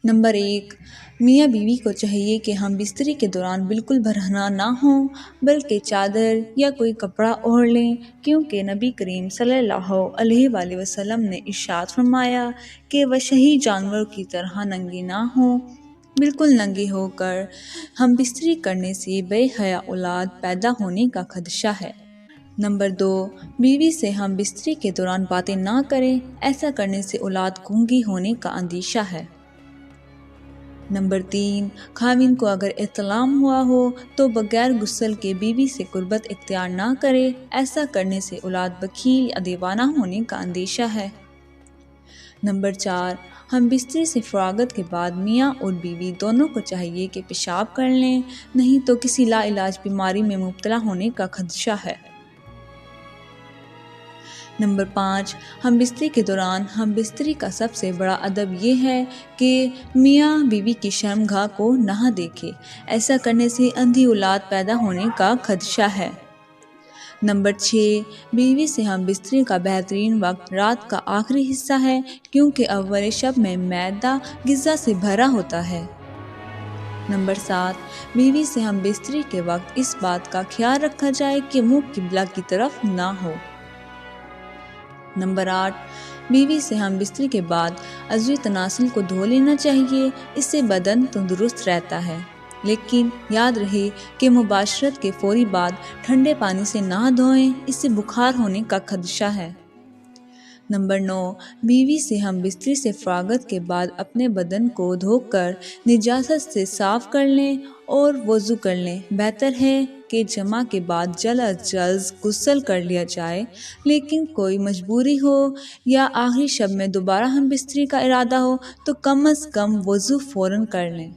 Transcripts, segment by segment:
Number 1، میاں بیوی کو چاہیے کہ ہم بستری کے دوران بالکل برہنہ نہ ہوں بلکہ چادر یا کوئی کپڑا اوڑھ لیں، کیونکہ نبی کریم صلی اللہ علیہ وآلہ وسلم نے ارشاد فرمایا کہ وہ شہید جانوروں کی طرح ننگے نہ ہوں۔ بالکل ننگے ہو کر ہم بستری کرنے سے بے حیا اولاد پیدا ہونے کا خدشہ ہے۔ نمبر 2، بیوی سے ہم بستری کے دوران باتیں نہ کریں، ایسا کرنے سے اولاد گونگی ہونے کا اندیشہ ہے۔ نمبر 3، خاوند کو اگر احتلام ہوا ہو تو بغیر غسل کے بیوی سے قربت اختیار نہ کرے، ایسا کرنے سے اولاد بخیل یا دیوانہ ہونے کا اندیشہ ہے۔ نمبر 4، ہم بستری سے فراغت کے بعد میاں اور بیوی دونوں کو چاہیے کہ پیشاب کر لیں، نہیں تو کسی لا علاج بیماری میں مبتلا ہونے کا خدشہ ہے۔ نمبر 5، ہم بستری کے دوران ہم بستری کا سب سے بڑا ادب یہ ہے کہ میاں بیوی کی شرمگاہ کو نہ دیکھے، ایسا کرنے سے اندھی اولاد پیدا ہونے کا خدشہ ہے۔ نمبر 6، بیوی سے ہم بستری کا بہترین وقت رات کا آخری حصہ ہے، کیونکہ اول شب میں معدہ غذا سے بھرا ہوتا ہے۔ نمبر 7، بیوی سے ہم بستری کے وقت اس بات کا خیال رکھا جائے کہ منہ قبلہ کی طرف نہ ہو۔ نمبر 8، بیوی سے ہم بستری کے بعد عضو تناسل کو دھو لینا چاہیے، اس سے بدن تندرست رہتا ہے، لیکن یاد رہے کہ مباشرت کے فوری بعد ٹھنڈے پانی سے نہ دھوئیں، اس سے بخار ہونے کا خدشہ ہے۔ نمبر 9، بیوی سے ہم بستری سے فراغت کے بعد اپنے بدن کو دھو کر نجاست سے صاف کر لیں اور وضو کر لیں۔ بہتر ہے کہ جماع کے بعد جلد از جلد غسل کر لیا جائے، لیکن کوئی مجبوری ہو یا آخری شب میں دوبارہ ہم بستری کا ارادہ ہو تو کم از کم وضو فوراً کر لیں۔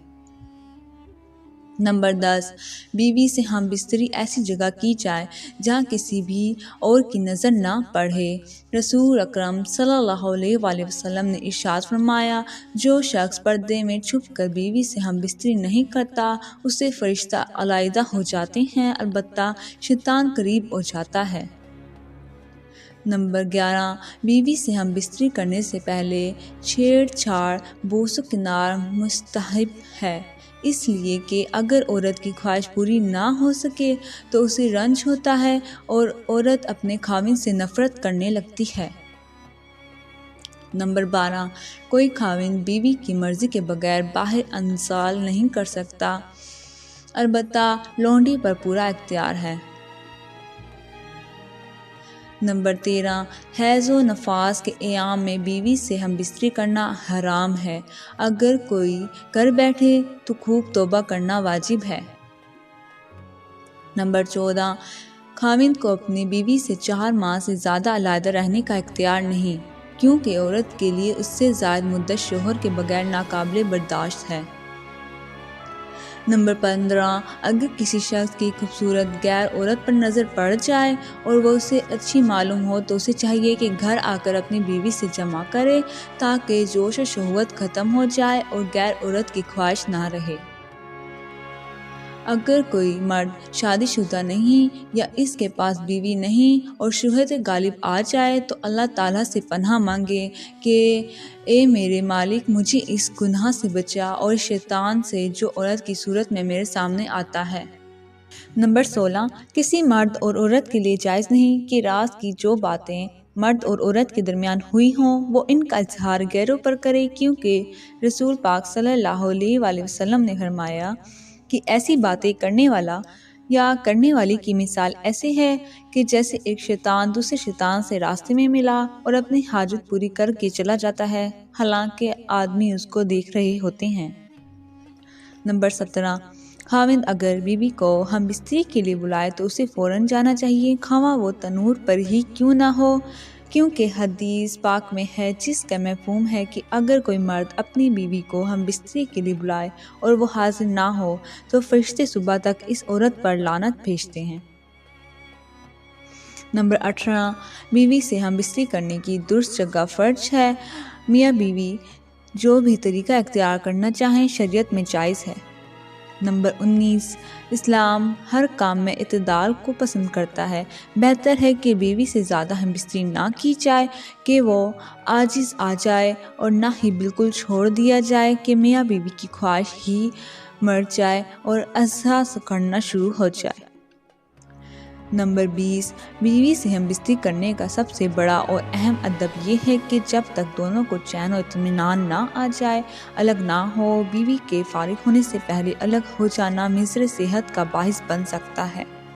نمبر 10، بیوی سے ہم بستری ایسی جگہ کی جائے جہاں کسی بھی اور کی نظر نہ پڑے۔ رسول اکرم صلی اللہ علیہ وآلہ وسلم نے ارشاد فرمایا، جو شخص پردے میں چھپ کر بیوی سے ہم بستری نہیں کرتا، اسے فرشتہ علیحدہ ہو جاتے ہیں، البتہ شیطان قریب ہو جاتا ہے۔ نمبر 11، بیوی سے ہم بستری کرنے سے پہلے چھیڑ چھاڑ بوس و کنار مستحب ہے، اس لیے کہ اگر عورت کی خواہش پوری نہ ہو سکے تو اسے رنج ہوتا ہے اور عورت اپنے خاوند سے نفرت کرنے لگتی ہے۔ نمبر 12، کوئی خاوند بیوی کی مرضی کے بغیر باہر انزال نہیں کر سکتا، البتہ لونڈی پر پورا اختیار ہے۔ نمبر 13، حیض و نفاس کے ایام میں بیوی سے ہم بستری کرنا حرام ہے، اگر کوئی کر بیٹھے تو خوب توبہ کرنا واجب ہے۔ نمبر 14، خاوند کو اپنی بیوی سے 4 ماہ سے زیادہ علیحدہ رہنے کا اختیار نہیں، کیونکہ عورت کے لیے اس سے زائد مدت شوہر کے بغیر ناقابل برداشت ہے۔ نمبر 15، اگر کسی شخص کی خوبصورت غیر عورت پر نظر پڑ جائے اور وہ اسے اچھی معلوم ہو تو اسے چاہیے کہ گھر آ کر اپنی بیوی سے جمع کرے تاکہ جوش و شہوت ختم ہو جائے اور غیر عورت کی خواہش نہ رہے۔ اگر کوئی مرد شادی شدہ نہیں یا اس کے پاس بیوی نہیں اور شہوت غالب آ جائے تو اللہ تعالیٰ سے پناہ مانگے کہ اے میرے مالک، مجھے اس گناہ سے بچا اور شیطان سے جو عورت کی صورت میں میرے سامنے آتا ہے۔ نمبر 16، کسی مرد اور عورت کے لیے جائز نہیں کہ راز کی جو باتیں مرد اور عورت کے درمیان ہوئی ہوں وہ ان کا اظہار غیروں پر کرے، کیونکہ رسول پاک صلی اللہ علیہ وآلہ وسلم نے فرمایا کہ ایسی باتیں کرنے والا یا کرنے والی کی مثال ایسے ہے کہ جیسے ایک شیطان دوسرے شیطان سے راستے میں ملا اور اپنی حاجت پوری کر کے چلا جاتا ہے، حالانکہ آدمی اس کو دیکھ رہے ہوتے ہیں۔ نمبر 17، خاوند اگر بیوی کو ہم بستری کے لیے بلائے تو اسے فوراً جانا چاہیے، خواہ وہ تنور پر ہی کیوں نہ ہو، کیونکہ حدیث پاک میں ہے جس کا مفہوم ہے کہ اگر کوئی مرد اپنی بیوی کو ہم بستری کے لیے بلائے اور وہ حاضر نہ ہو تو فرشتے صبح تک اس عورت پر لعنت بھیجتے ہیں۔ نمبر 18، بیوی سے ہم بستری کرنے کی درست جگہ فرج ہے۔ میاں بیوی جو بھی طریقہ اختیار کرنا چاہیں شریعت میں جائز ہے۔ نمبر 19، اسلام ہر کام میں اعتدال کو پسند کرتا ہے۔ بہتر ہے کہ بیوی سے زیادہ ہم بستری نہ کی جائے کہ وہ عاجز آ جائے، اور نہ ہی بالکل چھوڑ دیا جائے کہ میاں بیوی کی خواہش ہی مر جائے اور احساس کرنا شروع ہو جائے۔ نمبر 20، بیوی سے ہم بستری کرنے کا سب سے بڑا اور اہم ادب یہ ہے کہ جب تک دونوں کو چین و اطمینان نہ آ جائے، الگ نہ ہو۔ بیوی کے فارغ ہونے سے پہلے الگ ہو جانا مضر صحت کا باعث بن سکتا ہے۔